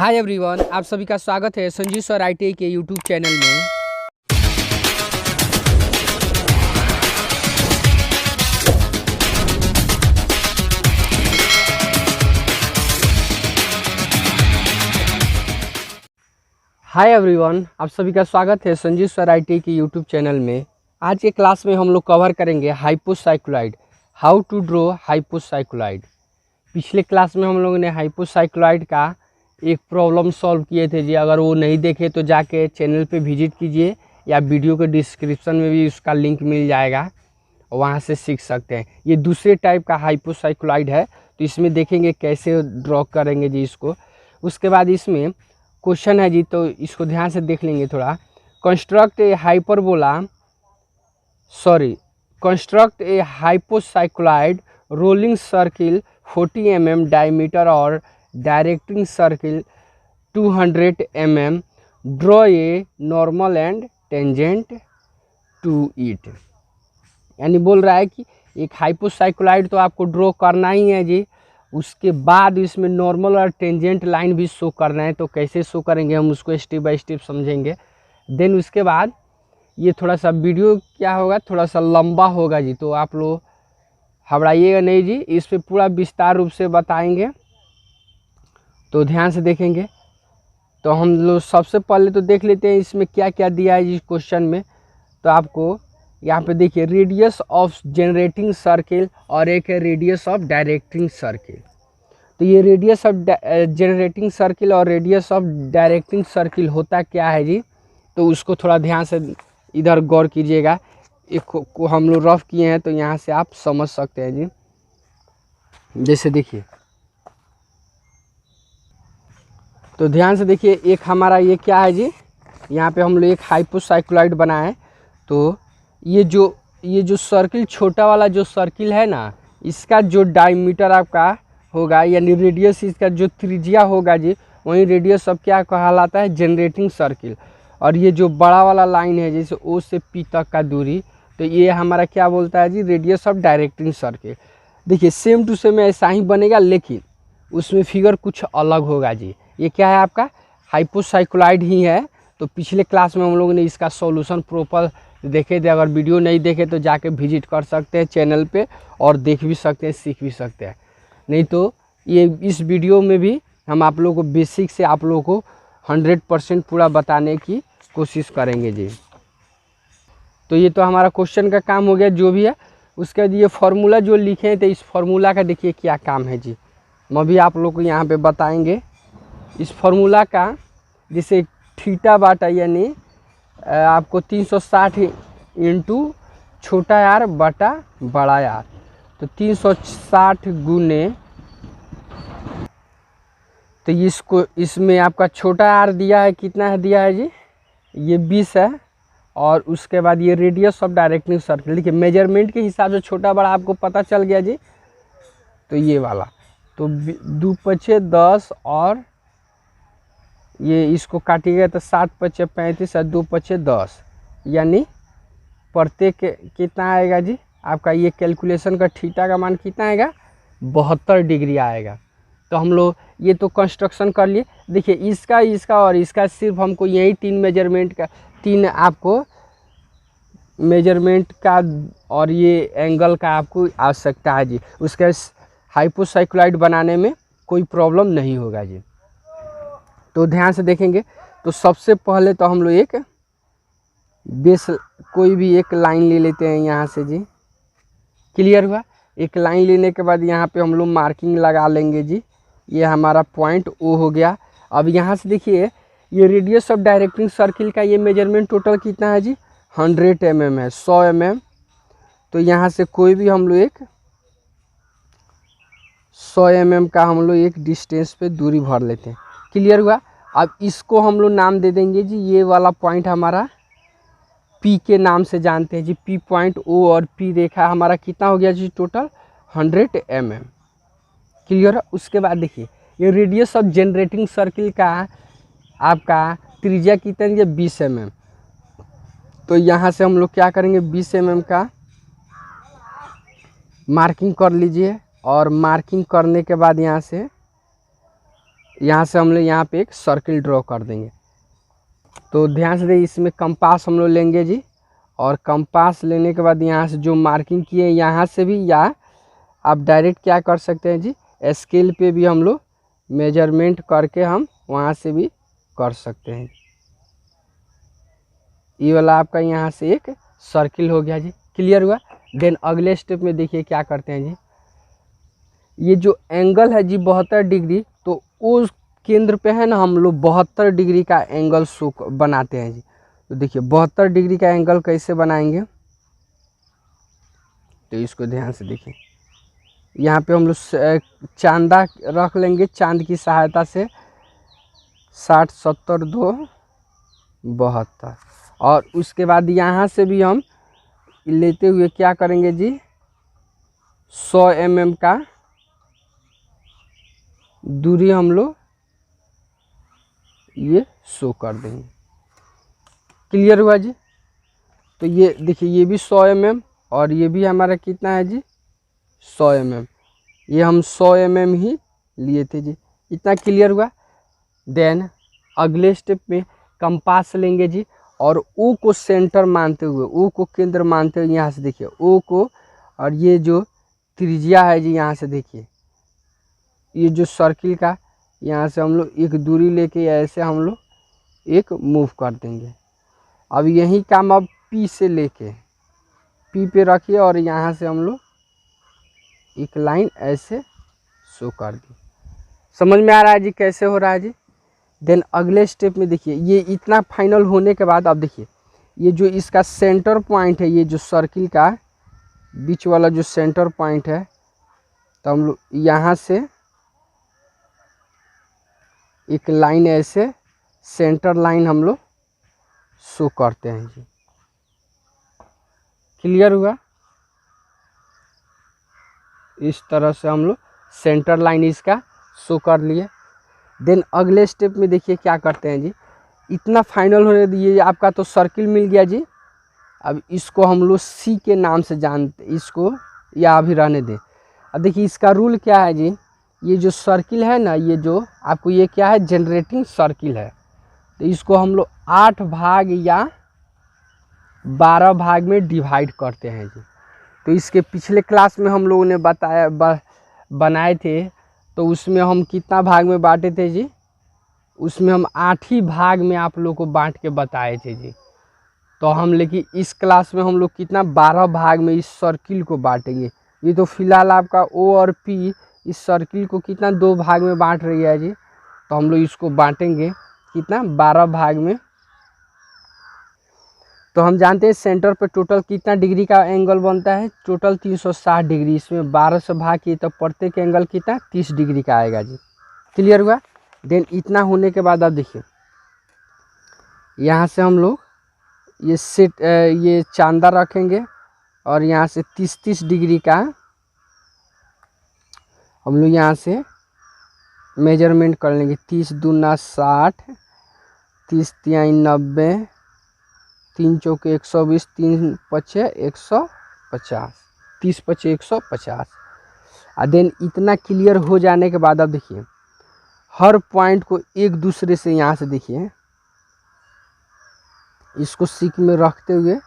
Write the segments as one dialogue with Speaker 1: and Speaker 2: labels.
Speaker 1: Hi everyone, आप सभी का स्वागत है संजीव सर ITI के यूट्यूब चैनल में। हाय एवरीवन, आप सभी का स्वागत है संजीव सर ITI के यूट्यूब चैनल में। आज के क्लास में हम लोग कवर करेंगे हाइपोसाइक्लोइड, हाउ टू ड्रॉ हाइपोसाइक्लोइड। पिछले क्लास में हम लोगों ने हाइपोसाइक्लोइड का एक प्रॉब्लम सॉल्व किए थे जी। अगर वो नहीं देखे तो जाके चैनल पे विजिट कीजिए या वीडियो के डिस्क्रिप्शन में भी उसका लिंक मिल जाएगा, वहाँ से सीख सकते हैं। ये दूसरे टाइप का हाइपोसाइक्लोइड है, तो इसमें देखेंगे कैसे ड्रॉ करेंगे जी इसको। उसके बाद इसमें क्वेश्चन है जी, तो इसको ध्यान से देख लेंगे थोड़ा। Construct a hypocycloid rolling circle 40 mm diameter और directing circle 200 mm, draw a normal and tangent to it. यानी बोल रहा है कि एक हाइपोसाइक्लोइड तो आपको ड्रॉ करना ही है जी, उसके बाद इसमें नॉर्मल और टेंजेंट लाइन भी शो करना है। तो कैसे शो करेंगे हम उसको स्टेप बाय स्टेप समझेंगे। देन उसके बाद ये थोड़ा सा वीडियो क्या होगा, थोड़ा सा लंबा होगा जी, तो आप लोग घबराइएगा नहीं जी, इस पे पूरा विस्तार रूप से बताएंगे, तो ध्यान से देखेंगे। तो हम लोग सबसे पहले तो देख लेते हैं इसमें क्या क्या दिया है जी क्वेश्चन में। तो आपको यहाँ पे देखिए रेडियस ऑफ जनरेटिंग सर्किल और एक है रेडियस ऑफ डायरेक्टिंग सर्किल। तो ये रेडियस ऑफ जनरेटिंग सर्किल और रेडियस ऑफ डायरेक्टिंग सर्किल होता क्या है जी, तो उसको थोड़ा ध्यान से इधर गौर कीजिएगा। एक को हम लोग रफ किए हैं तो यहाँ से आप समझ सकते हैं जी। जैसे देखिए, तो ध्यान से देखिए, एक हमारा ये क्या है जी, यहाँ पे हम लोग एक हाइपोसाइक्लोइड बनाए। तो ये जो सर्किल, छोटा वाला जो सर्किल है ना, इसका जो डायमीटर आपका होगा यानी रेडियस, इसका जो त्रिज्या होगा जी, वही रेडियस अब क्या कहलाता है, जनरेटिंग सर्किल। और ये जो बड़ा वाला लाइन है जैसे O से P तक का दूरी, तो ये हमारा क्या बोलता है जी, रेडियस ऑफ डायरेक्टिंग सर्किल। देखिए सेम टू सेम ऐसा ही बनेगा, लेकिन उसमें फिगर कुछ अलग होगा जी। ये क्या है, आपका हाइपोसाइक्लोइड ही है। तो पिछले क्लास में हम लोगों ने इसका सॉल्यूशन प्रॉपर देखे थे। अगर वीडियो नहीं देखे तो जाके विजिट कर सकते हैं चैनल पे, और देख भी सकते हैं, सीख भी सकते हैं। नहीं तो ये इस वीडियो में भी हम आप लोगों को बेसिक से आप लोगों को 100% पूरा बताने की कोशिश करेंगे जी। तो ये तो हमारा क्वेश्चन का काम हो गया जो भी है। उसके बाद ये फार्मूला जो लिखे थे, इस फार्मूला का देखिए क्या काम है जी, मैं भी आप लोग को यहाँ पे बताएंगे। इस फार्मूला का जैसे थीटा बाटा यानी आपको 360 इंटू छोटा यार बटा बड़ा यार, तो 360 गुने, तो इसमें आपका छोटा यार दिया है, कितना है दिया है जी, ये 20 है। और उसके बाद ये रेडियस ऑफ डायरेक्टिंग सर्किल, देखिए मेजरमेंट के हिसाब से छोटा बड़ा आपको पता चल गया जी। तो ये वाला, तो 2 पचे 10 और ये इसको काटिएगा तो 7 पचे 35 और 2 पचे 10, यानी प्रत्येक कितना आएगा जी आपका, ये कैलकुलेशन का थीटा का मान कितना आएगा, 72 डिग्री आएगा। तो हम लोग ये तो कंस्ट्रक्शन कर लिए। देखिए इसका और इसका सिर्फ हमको यही 3 मेजरमेंट का, 3 आपको मेजरमेंट का और ये एंगल का आपको आवश्यकता है जी। उसके हाइपोसाइक्लोइड बनाने में कोई प्रॉब्लम नहीं होगा जी। तो ध्यान से देखेंगे। तो सबसे पहले तो हम लोग एक बेस, कोई भी एक लाइन ले लेते हैं यहाँ से जी। क्लियर हुआ। एक लाइन लेने के बाद यहाँ पे हम लोग मार्किंग लगा लेंगे जी। ये हमारा पॉइंट O हो गया। अब यहाँ से देखिए, ये रेडियस ऑफ डायरेक्टिंग सर्किल का ये मेजरमेंट टोटल कितना है जी, 100 mm है, 100 mm। तो यहाँ से कोई भी हम लोग एक 100 mm का हम लोग एक डिस्टेंस पे दूरी भर लेते हैं। क्लियर हुआ। अब इसको हम लोग नाम दे देंगे जी, ये वाला पॉइंट हमारा P के नाम से जानते हैं जी। P पॉइंट, O और P रेखा हमारा कितना हो गया जी, टोटल 100 mm। क्लियर है। उसके बाद देखिए, ये रेडियस ऑफ जनरेटिंग सर्किल का आपका त्रिज्या कितना है, 20 mm। तो यहाँ से हम लोग क्या करेंगे, 20 mm का मार्किंग कर लीजिए। और मार्किंग करने के बाद यहाँ से यहाँ से हम लोग यहाँ पे एक सर्किल ड्रॉ कर देंगे। तो ध्यान से देखिए, इसमें कंपास हम लोग लेंगे जी, और कंपास लेने के बाद यहाँ से जो मार्किंग किए यहाँ से भी, या आप डायरेक्ट क्या कर सकते हैं जी, स्केल पे भी हम लोग मेजरमेंट करके हम वहाँ से भी कर सकते हैं। ये वाला आपका यहाँ से एक सर्किल हो गया जी, क्लियर हुआ। देन अगले स्टेप में देखिए क्या करते हैं जी, ये जो एंगल है जी 72 डिग्री, तो उस केंद्र पे है ना हम लोग 72 डिग्री का एंगल शो बनाते हैं जी। तो देखिए 72 डिग्री का एंगल कैसे बनाएंगे, तो इसको ध्यान से देखिए। यहाँ पे हम लोग चांदा रख लेंगे, चांद की सहायता से 60 70 2 72, और उसके बाद यहाँ से भी हम लेते हुए क्या करेंगे जी, 100 mm का दूरी हम लोग ये शो कर देंगे, क्लियर हुआ जी। तो ये देखिए, ये भी 100 mm और ये भी हमारा कितना है जी, 100 mm। ये हम 100 mm ही लिए थे जी, इतना क्लियर हुआ। देन अगले स्टेप में कंपास लेंगे जी, और ओ को सेंटर मानते हुए, ओ को केंद्र मानते हुए यहाँ से देखिए ओ को, और ये जो त्रिज्या है जी यहाँ से देखिए, ये जो सर्किल का यहाँ से हम लोग एक दूरी लेके ऐसे हम लोग एक मूव कर देंगे। अब यही काम अब पी से लेके पी पे रखिए, और यहाँ से हम लोग एक लाइन ऐसे शो कर दी। समझ में आ रहा है जी कैसे हो रहा है जी। देन अगले स्टेप में देखिए, ये इतना फाइनल होने के बाद अब देखिए, ये जो इसका सेंटर पॉइंट है, ये जो सर्किल का बीच वाला जो सेंटर पॉइंट है, तो हम लोग यहाँ से एक लाइन ऐसे सेंटर लाइन हम लोग शो करते हैं जी, क्लियर हुआ। इस तरह से हम लोग सेंटर लाइन इसका शो कर लिए। देन अगले स्टेप में देखिए क्या करते हैं जी, इतना फाइनल होने दिए, आपका तो सर्किल मिल गया जी। अब इसको हम लोग सी के नाम से जानते, इसको या अभी रहने दें। अब देखिए इसका रूल क्या है जी, ये जो सर्किल है ना, ये जो आपको ये क्या है, जनरेटिंग सर्किल है। तो इसको हम लोग 8 भाग या 12 भाग में डिवाइड करते हैं जी। तो इसके पिछले क्लास में हम लोगों ने बताया बनाए थे, तो उसमें हम कितना भाग में बांटे थे जी, उसमें हम 8 ही भाग में आप लोग को बांट के बताए थे जी। तो हम लेकिन इस क्लास में हम लोग कितना 12 भाग में इस सर्किल को बांटेंगे। ये तो फिलहाल आपका ओ और पी इस सर्किल को कितना 2 भाग में बांट रही है जी। तो हम लोग इसको बांटेंगे कितना 12 भाग में। तो हम जानते हैं सेंटर पे टोटल कितना डिग्री का एंगल बनता है, टोटल 360 डिग्री। इसमें 12 से भाग किए तो प्रत्येक एंगल कितना 30 डिग्री का आएगा जी, क्लियर हुआ। देन इतना होने के बाद अब देखिए, यहाँ से हम लोग ये चांदा रखेंगे, और यहाँ से 30-30 डिग्री का हम लोग यहाँ से मेजरमेंट कर लेंगे। 30 दूना 60, 30 तिहाई 90, 3 चौके 120, 3 पचे 150, 30 पचे 150। देन इतना क्लियर हो जाने के बाद अब देखिए, हर पॉइंट को एक दूसरे से यहाँ से देखिए, इसको सीक में रखते हुए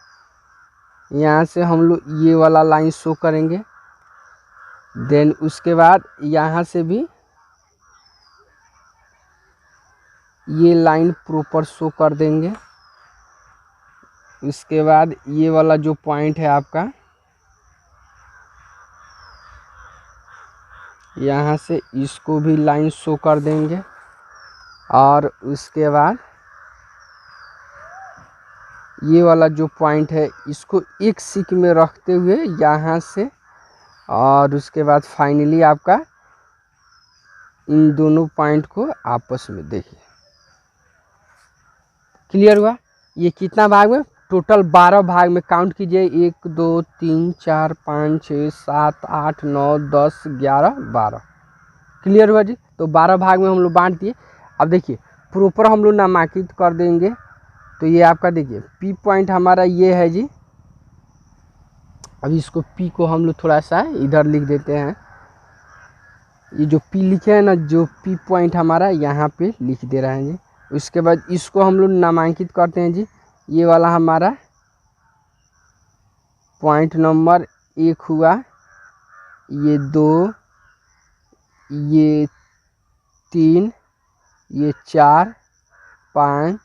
Speaker 1: यहाँ से हम लोग ये वाला लाइन शो करेंगे। देन उसके बाद यहाँ से भी ये लाइन प्रॉपर शो कर देंगे। इसके बाद ये वाला जो पॉइंट है आपका, यहाँ से इसको भी लाइन शो कर देंगे, और उसके बाद ये वाला जो पॉइंट है इसको एक सीक में रखते हुए यहाँ से, और उसके बाद फाइनली आपका इन दोनों पॉइंट को आपस में देखिए, क्लियर हुआ। ये कितना भाग में, टोटल 12 भाग में काउंट कीजिए, 1 2 3 4 5 6 7 8 9 10 11 12, क्लियर हुआ जी। तो 12 भाग में हम लोग बांट दिए। अब देखिए प्रॉपर हम लोग नामांकित कर देंगे। तो ये आपका देखिए पी पॉइंट हमारा ये है जी। अब इसको पी को हम लोग थोड़ा सा इधर लिख देते हैं, ये जो पी लिखे हैं ना, जो पी पॉइंट हमारा यहाँ पे लिख दे रहे हैं जी। उसके बाद इसको हम लोग नामांकित करते हैं जी। ये वाला हमारा पॉइंट नंबर 1 हुआ, ये 2, ये 3, ये 4, 5,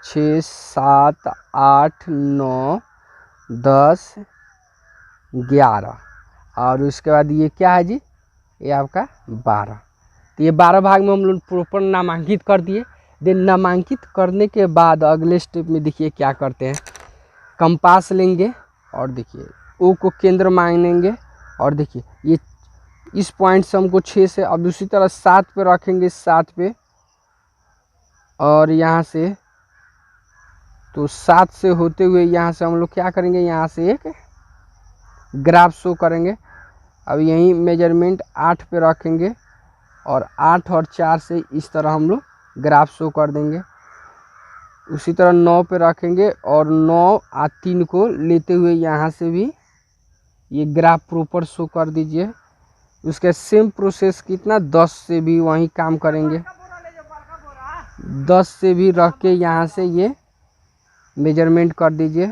Speaker 1: 6, 7, 8, 9, 10, 11 और उसके बाद ये क्या है जी, ये आपका 12। तो ये 12 भाग में हम लोग प्रॉपर नामांकित कर दिए। देन नामांकित करने के बाद अगले स्टेप में देखिए क्या करते हैं, कंपास लेंगे और देखिए ओ को केंद्र मानेंगे और देखिए ये इस पॉइंट से हमको 6 से, अब दूसरी तरह 7 पे रखेंगे, 7 पे, और यहाँ से तो 7 से होते हुए यहाँ से हम लोग क्या करेंगे, यहाँ से एक ग्राफ शो करेंगे। अब यहीं मेजरमेंट 8 पे रखेंगे और 8 और 4 से इस तरह हम लोग ग्राफ शो कर देंगे। उसी तरह 9 पे रखेंगे और 9 और 3 को लेते हुए यहाँ से भी ये ग्राफ प्रॉपर शो कर दीजिए। उसके सेम प्रोसेस कितना 10 से भी वहीं काम करेंगे, 10 से भी रख के यहाँ से ये मेजरमेंट कर दीजिए।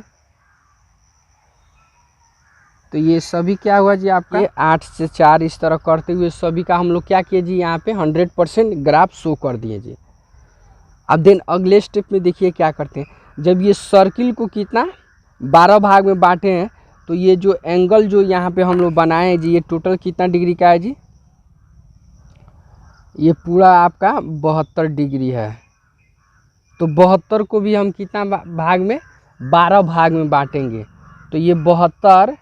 Speaker 1: तो ये सभी क्या हुआ जी आपका 8 से 4 इस तरह करते हुए सभी का हम लोग क्या किए जी, यहाँ पे 100% ग्राफ शो कर दिए जी। अब देन अगले स्टेप में देखिए क्या करते हैं, जब ये सर्किल को कितना 12 भाग में बांटे हैं, तो ये जो एंगल जो यहाँ पे हम लोग बनाए हैं जी, ये टोटल कितना डिग्री का है जी, ये पूरा आपका 72 डिग्री है। तो 72 को भी हम कितना भाग में, 12 भाग में बांटेंगे। तो ये 72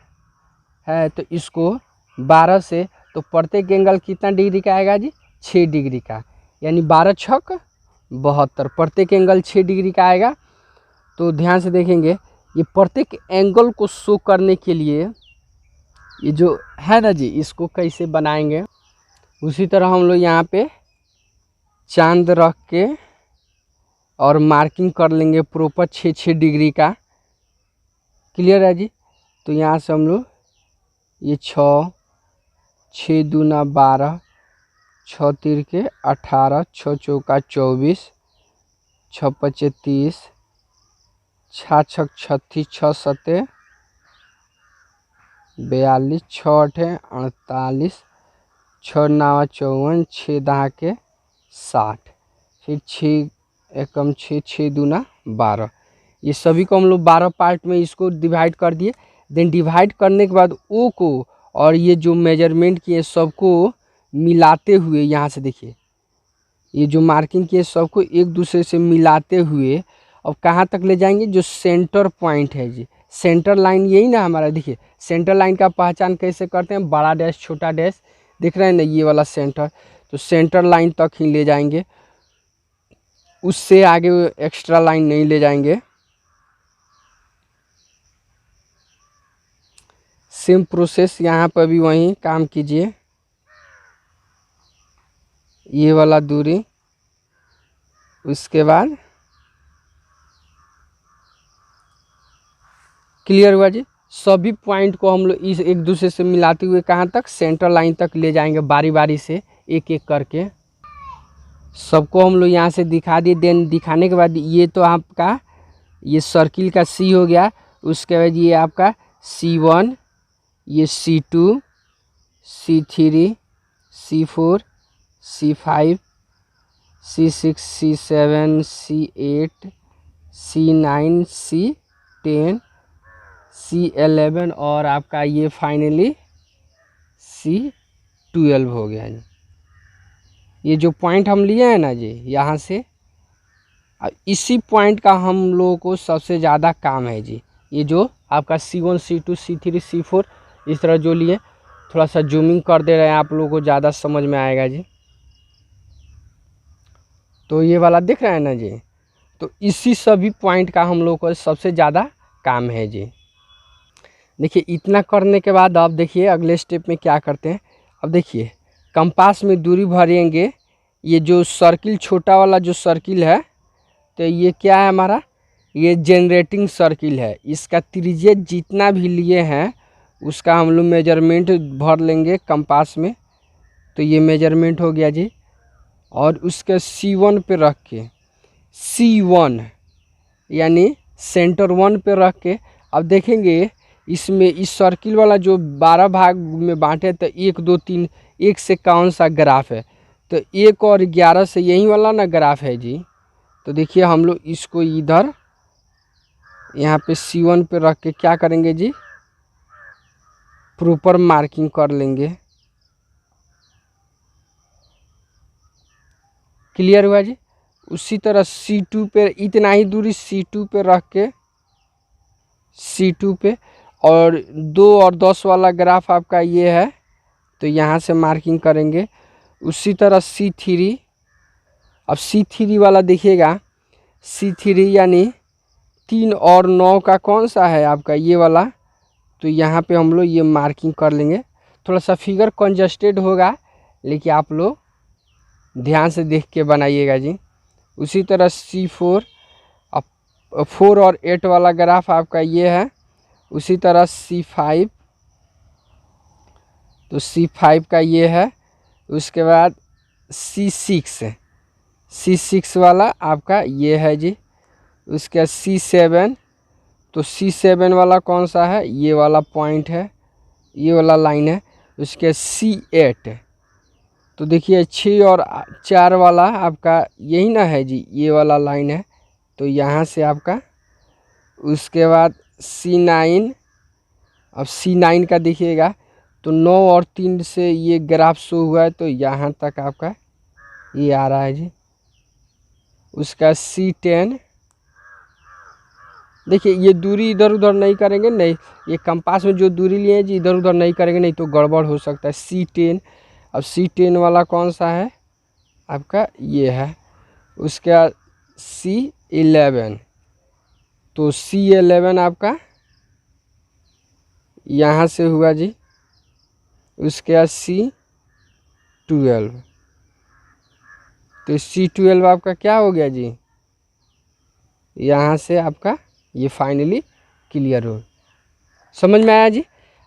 Speaker 1: है, तो इसको 12 से, तो प्रत्येक एंगल कितना डिग्री का आएगा जी, 6 डिग्री का, यानी 12 छक 72, प्रत्येक एंगल 6 डिग्री का आएगा। तो ध्यान से देखेंगे, ये प्रत्येक एंगल को शो करने के लिए ये जो है ना जी, इसको कैसे बनाएंगे, उसी तरह हम लोग यहाँ पे चांद रख के और मार्किंग कर लेंगे प्रॉपर 6 डिग्री का। क्लियर है जी। तो यहाँ से हम लोग ये 6, 6 दूना 12, 6 तिरके 18, 6 चौका 24, 6 पचे 30, 6 छक 36, 6 सते 42, 6 अठे 48, 6 नावा 54, 6 दहा के 60, फिर 6 एकम 6, 6 दूना 12। ये सभी को हम लोग 12 पार्ट में इसको डिवाइड कर दिए। देन डिवाइड करने के बाद ओ को और ये जो मेजरमेंट किए सबको मिलाते हुए, यहाँ से देखिए ये जो मार्किंग किए सबको एक दूसरे से मिलाते हुए अब कहाँ तक ले जाएंगे, जो सेंटर पॉइंट है जी, सेंटर लाइन यही ना हमारा। देखिए सेंटर लाइन का पहचान कैसे करते हैं, बड़ा डैश छोटा डैश, दिख रहे हैं ना, ये वाला सेंटर। तो सेंटर लाइन तक ही ले जाएंगे, उससे आगे एक्स्ट्रा लाइन नहीं ले जाएंगे। सेम प्रोसेस यहाँ पर भी वहीं काम कीजिए। ये वाला दूरी, उसके बाद क्लियर हुआ जी। सभी पॉइंट को हम लोग इस एक दूसरे से मिलाते हुए कहाँ तक, सेंटर लाइन तक ले जाएंगे, बारी बारी से एक एक करके सबको हम लोग यहाँ से दिखा दिए। देन दिखाने के बाद ये तो आपका ये सर्किल का सी हो गया। उसके बाद ये आपका C1, ये C2, C3, C4, C5, C6, C7, C8, C9, C10, C11 और आपका ये फाइनली C12 हो गया जी। ये जो पॉइंट हम लिए हैं ना जी यहाँ से, इसी पॉइंट का हम लोगों को सबसे ज़्यादा काम है जी। ये जो आपका C1, C2, C3, C4 इस तरह जो लिए, थोड़ा सा जूमिंग कर दे रहे हैं, आप लोगों को ज़्यादा समझ में आएगा जी। तो ये वाला दिख रहा है ना जी, तो इसी सभी पॉइंट का हम लोग को सबसे ज़्यादा काम है जी। देखिए इतना करने के बाद अब देखिए अगले स्टेप में क्या करते हैं। अब देखिए कंपास में दूरी भरेंगे। ये जो सर्किल छोटा वाला जो सर्किल है, तो ये क्या है हमारा, ये जनरेटिंग सर्किल है। इसका त्रिज्या जितना भी लिए हैं उसका हम लोग मेजरमेंट भर लेंगे कंपास में। तो ये मेजरमेंट हो गया जी। और उसके C1 पे रख के, C1 यानी सेंटर 1 पे रख के, अब देखेंगे इसमें इस सर्किल वाला जो 12 भाग में बांटे तो 1 2 3 1 से कौन सा ग्राफ है, तो 1 और 11 से यही वाला ना ग्राफ है जी। तो देखिए हम लोग इसको इधर यहाँ पे C1 पे रख के क्या करेंगे जी, प्रॉपर मार्किंग कर लेंगे। क्लियर हुआ जी। उसी तरह C2 पे इतना ही दूरी C2 पे रख के, C2 पे, और 2 और 10 वाला ग्राफ आपका ये है तो यहाँ से मार्किंग करेंगे। उसी तरह C3, अब C3 वाला देखिएगा, C3 यानी 3 और 9 का कौन सा है आपका ये वाला, तो यहाँ पे हम लोग ये मार्किंग कर लेंगे। थोड़ा सा फिगर कंजस्टेड होगा लेकिन आप लोग ध्यान से देख के बनाइएगा जी। उसी तरह C4, अब 4 और 8 वाला ग्राफ आपका ये है। उसी तरह C5, तो C5 का ये है। उसके बाद C6 वाला आपका ये है जी। उसके बाद C7, तो C7 वाला कौन सा है, ये वाला पॉइंट है, ये वाला लाइन है। उसके C8, तो देखिए 6 और 4 वाला आपका यही ना है जी, ये वाला लाइन है, तो यहाँ से आपका। उसके बाद C9, अब C9 का देखिएगा तो 9 और 3 से ये ग्राफ शो हुआ है तो यहाँ तक आपका ये आ रहा है जी। उसका C10, देखिए ये दूरी इधर उधर नहीं करेंगे, नहीं ये कंपास में जो दूरी लिए हैं जी इधर उधर नहीं करेंगे, नहीं तो गड़बड़ हो सकता है। C10, अब C10 वाला कौन सा है आपका, ये है। उसके बाद C11, तो C11 आपका यहाँ से हुआ जी। उसके बाद C12, तो C12 आपका क्या हो गया जी, यहाँ से आपका ये फाइनली क्लियर हो। समझ में आया जी।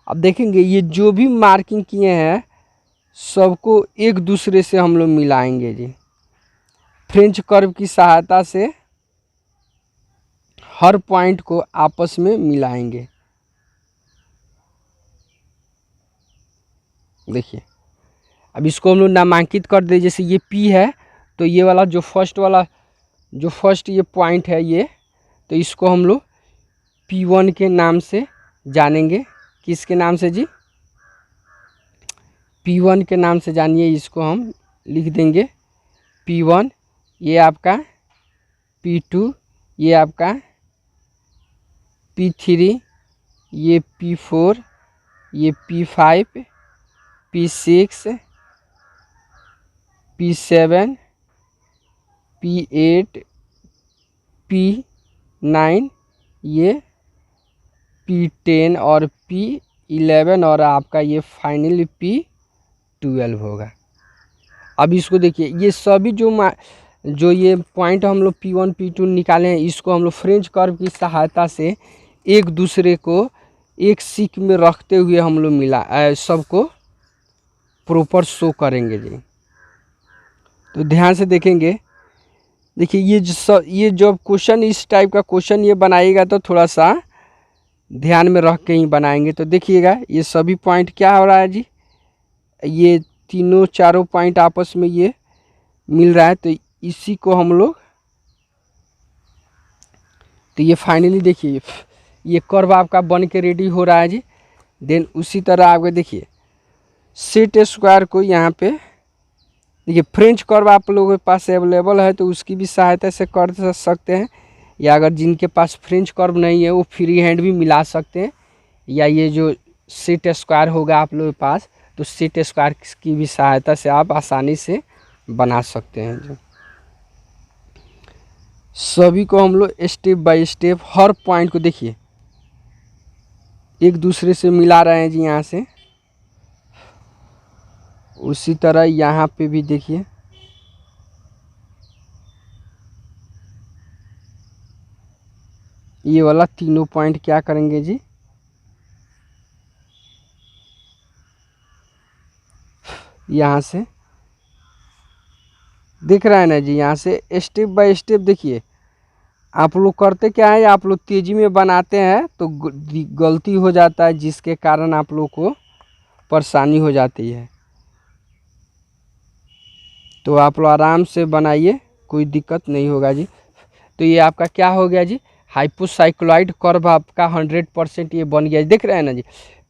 Speaker 1: अब देखेंगे ये जो भी मार्किंग किए हैं सबको एक दूसरे से हम लोग मिलाएंगे जी। फ्रेंच कर्व की सहायता से हर पॉइंट को आपस में मिलाएंगे। देखिए अब इसको हम लोग नामांकित कर दे, जैसे ये P है तो ये वाला जो फर्स्ट ये पॉइंट है ये, तो इसको हम लोग P1 के नाम से जानेंगे। किसके नाम से जी, P1 के नाम से जानिए। इसको हम लिख देंगे P1, ये आपका P2, ये आपका P3, ये P4, ये P5, P6, P7, P8, P9, ये P10 और P11 और आपका ये फाइनली P12 होगा। अब इसको देखिए ये सभी जो ये पॉइंट हम लोग P1 P2 निकाले हैं, इसको हम लोग फ्रेंच कर्व की सहायता से एक दूसरे को एक सीक में रखते हुए हम लोग सबको प्रॉपर शो करेंगे जी। तो ध्यान से देखेंगे। देखिए ये जब क्वेश्चन इस टाइप का क्वेश्चन ये बनाएगा तो थोड़ा सा ध्यान में रख के ही बनाएंगे। तो देखिएगा ये सभी पॉइंट क्या हो रहा है जी, ये तीनों चारों पॉइंट आपस में ये मिल रहा है, तो इसी को हम लोग, तो ये फाइनली देखिए ये कर्व आपका बन के रेडी हो रहा है जी। देन उसी तरह आपके देखिए सेट स्क्वायर को यहाँ पे देखिए, फ्रेंच कर्व आप लोगों के पास अवेलेबल है तो उसकी भी सहायता से कर सकते हैं, या अगर जिनके पास फ्रेंच कर्व नहीं है वो फ्री हैंड भी मिला सकते हैं, या ये जो सेट स्क्वायर होगा आप लोगों के पास तो सेट स्क्वायर की भी सहायता से आप आसानी से बना सकते हैं जो। सभी को हम लोग step by step her point को देखिए एक दूसरे से मिला रहे हैं जी यहाँ से। उसी तरह यहाँ पे भी देखिए ये वाला तीनों पॉइंट क्या करेंगे जी, यहाँ से दिख रहा है ना जी, यहाँ से स्टेप बाय स्टेप देखिए। आप लोग करते क्या है, आप लोग तेज़ी में बनाते हैं तो गलती हो जाता है, जिसके कारण आप लोग को परेशानी हो जाती है। तो आप लोग आराम से बनाइए, कोई दिक्कत नहीं होगा जी। तो ये आपका क्या हो गया जी, हाइपोसाइक्लॉइड कर्व आपका 100% ये बन गया। देख रहे हैं ना जी,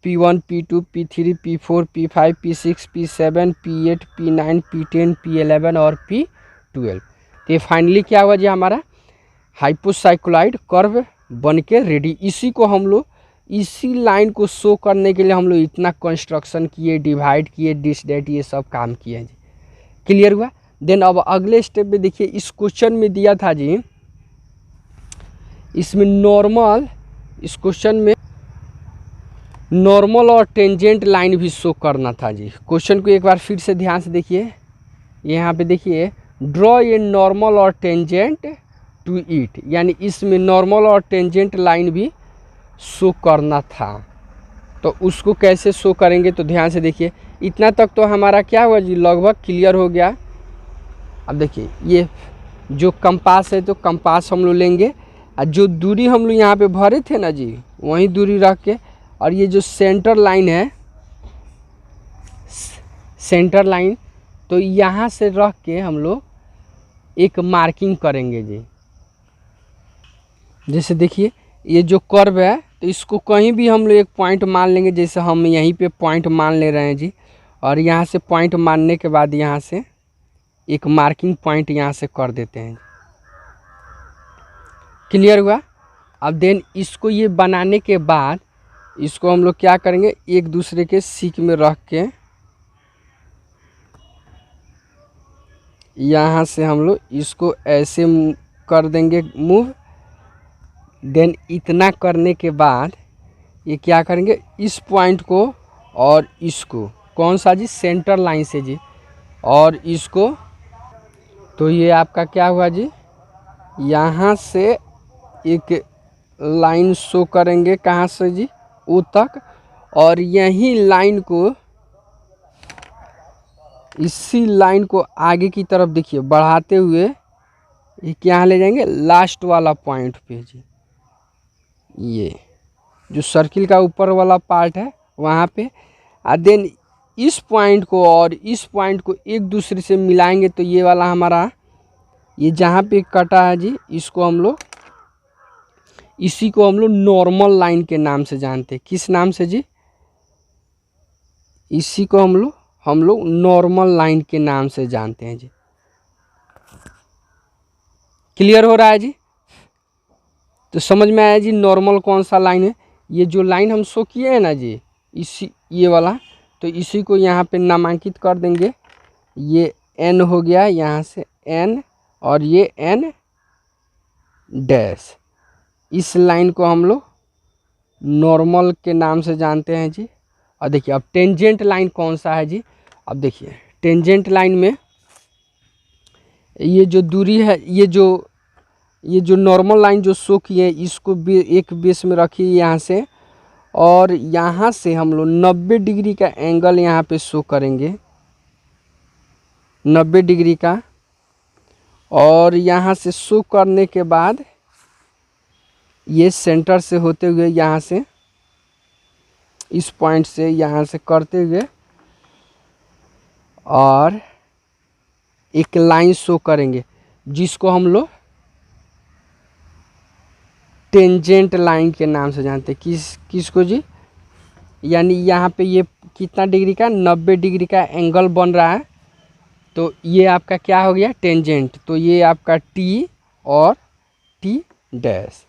Speaker 1: P1 P2 P3 P4 P5 P6 P7 P8 P9 P10 P11 और P12। तो ये फाइनली क्या हुआ जी, हमारा हाइपोसाइक्लॉइड कर्व बन के रेडी। इसी को हम लोग, इसी लाइन को शो करने के लिए हम लोग इतना कंस्ट्रक्शन किए, डिवाइड किए, डिस डेट ये सब काम किए जी। क्लियर हुआ। देन अब अगले स्टेप में देखिए, इस क्वेश्चन में दिया था जी, इसमें नॉर्मल, इस क्वेश्चन में नॉर्मल और टेंजेंट लाइन भी शो करना था जी। क्वेश्चन को एक बार फिर से ध्यान से देखिए। यहाँ पे देखिए, ड्रॉ ए नॉर्मल और टेंजेंट टू इट, यानी इसमें नॉर्मल और टेंजेंट लाइन भी शो करना था। तो उसको कैसे शो करेंगे, तो ध्यान से देखिए। इतना तक तो हमारा क्या हुआ जी, लगभग क्लियर हो गया। अब देखिए, ये जो कंपास है तो कंपास हम लोग लेंगे, और जो दूरी हम लोग यहाँ पे भरे थे ना जी, वही दूरी रख के, और ये जो सेंटर लाइन है, सेंटर लाइन, तो यहाँ से रख के हम लोग एक मार्किंग करेंगे जी। जैसे देखिए, ये जो कर्व है तो इसको कहीं भी हम लोग एक पॉइंट मान लेंगे। जैसे हम यहीं पे पॉइंट मान ले रहे हैं जी, और यहाँ से पॉइंट मानने के बाद यहाँ से एक मार्किंग पॉइंट यहाँ से कर देते हैं। क्लियर हुआ। अब देन इसको ये बनाने के बाद इसको हम लोग क्या करेंगे, एक दूसरे के सीक में रख के यहाँ से हम लोग इसको ऐसे कर देंगे मूव। देन इतना करने के बाद ये क्या करेंगे, इस पॉइंट को और इसको, कौन सा जी, सेंटर लाइन से जी, और इसको, तो ये आपका क्या हुआ जी, यहाँ से एक लाइन शो करेंगे, कहाँ से जी, ओ तक, और यही लाइन को, इसी लाइन को आगे की तरफ देखिए बढ़ाते हुए ये क्या ले जाएंगे, लास्ट वाला पॉइंट पे जी। ये जो सर्किल का ऊपर वाला पार्ट है वहाँ पे, और देन इस पॉइंट को और इस पॉइंट को एक दूसरे से मिलाएंगे। तो ये वाला हमारा, ये जहाँ पे कटा है जी, इसको हम लोग, इसी को हम लोग नॉर्मल लाइन के नाम से जानते हैं। किस नाम से जी, इसी को हम लोग नॉर्मल लाइन के नाम से जानते हैं जी। क्लियर हो रहा है जी। तो समझ में आया जी नॉर्मल कौन सा लाइन है। ये जो लाइन हम शो किए हैं ना जी, इसी, ये वाला, तो इसी को यहाँ पे नामांकित कर देंगे। ये n हो गया, यहाँ से n, और ये n डैश। इस लाइन को हम लोग नॉर्मल के नाम से जानते हैं जी। और देखिए, अब टेंजेंट लाइन कौन सा है जी। अब देखिए, टेंजेंट लाइन में ये जो दूरी है, ये जो नॉर्मल लाइन जो शो की है, इसको भी एक बेस में रखिए यहाँ से, और यहाँ से हम लोग 90 डिग्री का एंगल यहाँ पे शो करेंगे, 90 डिग्री का। और यहाँ से शो करने के बाद ये सेंटर से होते हुए यहाँ से, इस पॉइंट से यहाँ से करते हुए, और एक लाइन शो करेंगे जिसको हम लोग टेंजेंट लाइन के नाम से जानते हैं। किसको जी, यानी यहाँ पे ये कितना डिग्री का, 90 डिग्री का एंगल बन रहा है, तो ये आपका क्या हो गया, टेंजेंट। तो ये आपका टी और टी डैश,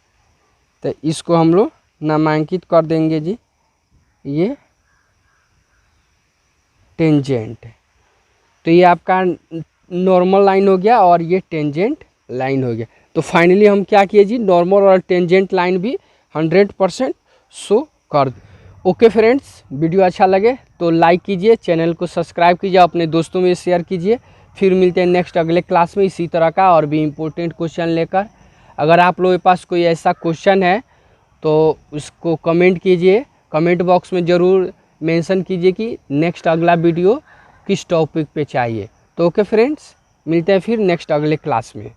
Speaker 1: तो इसको हम लोग नामांकित कर देंगे जी, ये टेंजेंट। तो ये आपका नॉर्मल लाइन हो गया और ये टेंजेंट लाइन हो गया। तो फाइनली हम क्या किए जी, नॉर्मल और टेंजेंट लाइन भी 100% शो कर। ओके फ्रेंड्स, वीडियो अच्छा लगे तो लाइक कीजिए, चैनल को सब्सक्राइब कीजिए, अपने दोस्तों में शेयर कीजिए। फिर मिलते हैं नेक्स्ट अगले क्लास में इसी तरह का और भी इम्पोर्टेंट क्वेश्चन लेकर। अगर आप लोगों के पास कोई ऐसा क्वेश्चन है तो उसको कमेंट कीजिए, कमेंट बॉक्स में ज़रूर मेंशन कीजिए कि नेक्स्ट अगला वीडियो किस टॉपिक पे चाहिए। तो ओके फ्रेंड्स, मिलते हैं फिर नेक्स्ट अगले क्लास में।